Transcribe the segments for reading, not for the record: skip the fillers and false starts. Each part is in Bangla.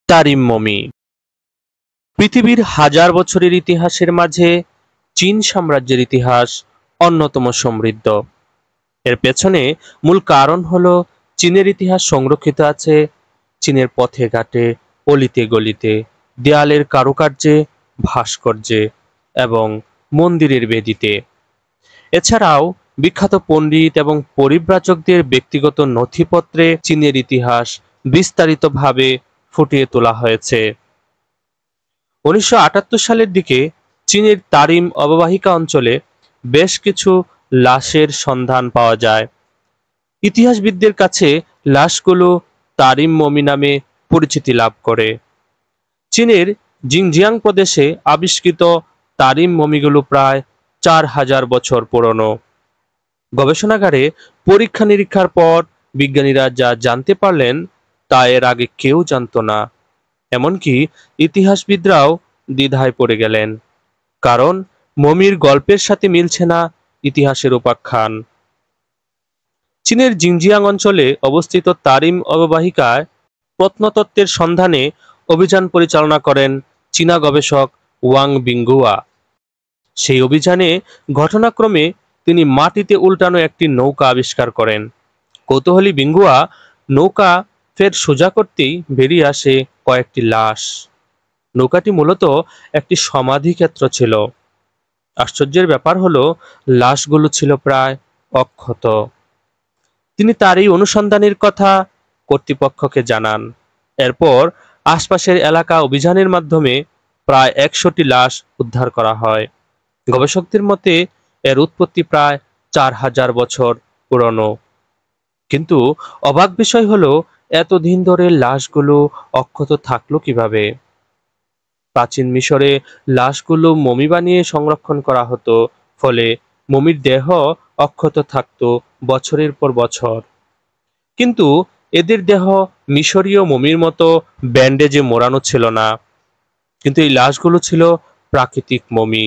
তারিম মমি। পৃথিবীর হাজার বছরের ইতিহাসের মাঝে চীন সাম্রাজ্যের ইতিহাস অন্যতম সমৃদ্ধ। এর পেছনে মূল কারণ হলো চীনের ইতিহাস সংরক্ষিত আছে চীনের পথে ঘাটে, অলিতে গলিতে, দেয়ালের কারুকার্যে, ভাস্কর্যে এবং মন্দিরের বেদিতে। এছাড়াও বিখ্যাত পণ্ডিত এবং পরিব্রাজকদের ব্যক্তিগত নথিপত্রে চীনের ইতিহাস বিস্তারিতভাবে ফুটিয়ে তোলা হয়েছে। 1978 সালের দিকে চীনের তারিম অববাহিকা অঞ্চলে বেশ কিছু লাশের সন্ধান পাওয়া যায়। ইতিহাসবিদদের কাছে লাশগুলো তারিম মমি নামে পরিচিতি লাভ করে। চীনের জিনজিয়াং প্রদেশে আবিষ্কৃত তারিম মমিগুলো প্রায় 4000 বছর পুরনো। গবেষণাগারে পরীক্ষা নিরীক্ষার পর বিজ্ঞানীরা যা জানতে পারলেন তা এর আগে কেউ জানত না। এমনকি ইতিহাসবিদরাও দ্বিধায় পড়ে গেলেন, কারণ মমির গল্পের সাথে মিলছে না ইতিহাসের উপাখ্যান। চীনের জিনজিয়াং অঞ্চলে অবস্থিত তারিম অববাহিকায় প্রত্নতত্ত্বের সন্ধানে অভিযান পরিচালনা করেন চীনা গবেষক ওয়াং বিংগুয়া। সেই অভিযানে ঘটনাক্রমে তিনি মাটিতে উল্টানো একটি নৌকা আবিষ্কার করেন। কৌতূহলী বিংগুয়া নৌকা ফের সোজা করতেই বেরিয়ে আসে কয়েকটি লাশ। নৌকাটি মূলত একটি সমাধিক্ষেত্র ছিল। আশ্চর্যের ব্যাপার হলো লাশগুলো ছিল প্রায় অক্ষত। তিনি তার এই অনুসন্ধানের কথা কর্তৃপক্ষকে জানান। এরপর আশপাশের এলাকা অভিযানের মাধ্যমে প্রায় 100টি লাশ উদ্ধার করা হয়। গবেষকদের মতে এর উৎপত্তি প্রায় 4000 বছর পুরনো। কিন্তু অবাক বিষয় হলো এতদিন ধরে লাশগুলো অক্ষত থাকলো কিভাবে? প্রাচীন মিশরে লাশগুলো মমি বানিয়ে সংরক্ষণ করা হতো, ফলে মমির দেহ অক্ষত থাকতো বছরের পর বছর। কিন্তু এদের দেহ মিশরীয় মমির মতো ব্যান্ডেজে মোড়ানো ছিল না। কিন্তু এই লাশগুলো ছিল প্রাকৃতিক মমি,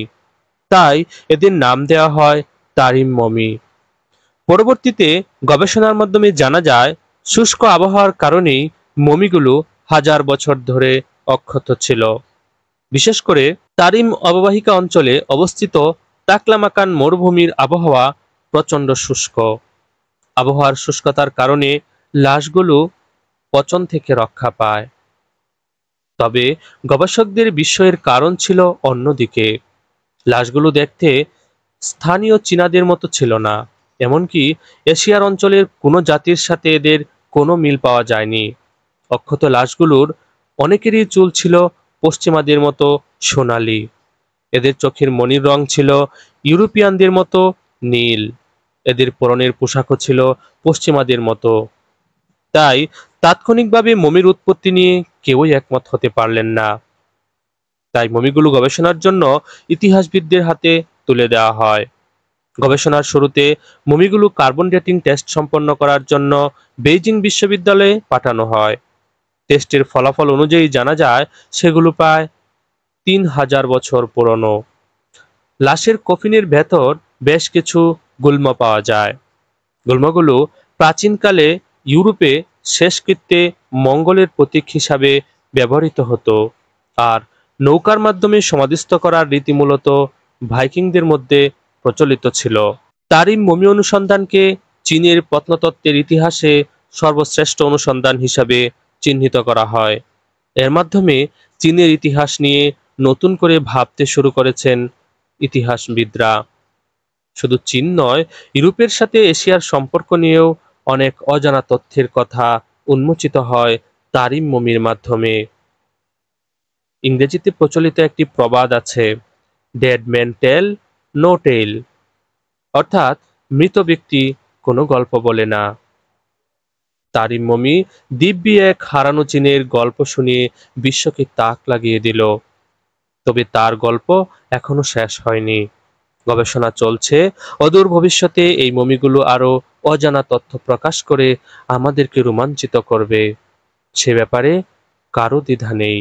তাই এদের নাম দেওয়া হয় তারিম মমি। পরবর্তীতে গবেষণার মাধ্যমে জানা যায় শুষ্ক আবহাওয়ার কারণেই মমিগুলো হাজার বছর ধরে অক্ষত ছিল। বিশেষ করে তারিম অববাহিকা অঞ্চলে অবস্থিত তাকলামাকান মরুভূমির আবহাওয়া প্রচণ্ড শুষ্ক। আবহাওয়ার শুষ্কতার কারণে লাশগুলো পচন থেকে রক্ষা পায়। তবে গবেষকদের বিস্ময়ের কারণ ছিল অন্যদিকে। লাশগুলো দেখতে স্থানীয় চীনাদের মতো ছিল না, এমনকি এশিয়ার অঞ্চলের কোনো জাতির সাথে এদের কোনো মিল পাওয়া যায়নি। অক্ষত লাশগুলোর অনেকেরই চুল ছিল পশ্চিমাদের মতো সোনালি। এদের চোখের মণির রং ছিল ইউরোপিয়ানদের মতো নীল। এদের পরনের পোশাকও ছিল পশ্চিমাদের মতো। তাই তাৎক্ষণিকভাবে মমির উৎপত্তি নিয়ে কেউই একমত হতে পারলেন না। তাই মমিগুলো গবেষণার জন্য ইতিহাসবিদদের হাতে তুলে দেওয়া হয়। গবেষণার শুরুতে মমিগুলো কার্বন ডেটিং টেস্ট সম্পন্ন করার জন্য বেইজিং বিশ্ববিদ্যালয়ে পাঠানো হয়। টেস্টের ফলাফল অনুযায়ী জানা যায় সেগুলো প্রায় 3000 বছর পুরনো। লাশের কফিনের ভেতর বেশ কিছু গুল্ম পাওয়া যায়। গুল্মগুলো প্রাচীনকালে ইউরোপে শেষকৃত্যে মঙ্গলের প্রতীক হিসাবে ব্যবহৃত হতো, আর নৌকার মাধ্যমে সমাধিস্থ করার রীতি মূলত ভাইকিংদের মধ্যে প্রচলিত ছিল। তারিম মমি অনুসন্ধানকে চীনের প্রত্নতত্ত্বের ইতিহাসে সর্বশ্রেষ্ঠ অনুসন্ধান হিসাবে চিহ্নিত করা হয়। এর মাধ্যমে চীনের ইতিহাস নিয়ে নতুন করে ভাবতে শুরু করেছেন ইতিহাসবিদরা। শুধু চীন নয়, ইউরোপের সাথে এশিয়ার সম্পর্ক নিয়েও অনেক অজানা তথ্যের কথা উন্মোচিত হয় তারিম মমির মাধ্যমে। ইংরেজিতে প্রচলিত একটি প্রবাদ আছে, ডেড ম্যান টেল নো টেল, অর্থাৎ মৃত ব্যক্তি কোনো গল্প বলে না। তারিম মমি দিব্যি এক হারানো চীনের গল্প শুনিয়ে বিশ্বকে তাক লাগিয়ে দিল। তবে তার গল্প এখনো শেষ হয়নি। গবেষণা চলছে, অদূর ভবিষ্যতে এই মমিগুলো আরো অজানা তথ্য প্রকাশ করে আমাদেরকে রোমাঞ্চিত করবে, সে ব্যাপারে কারো দ্বিধা নেই।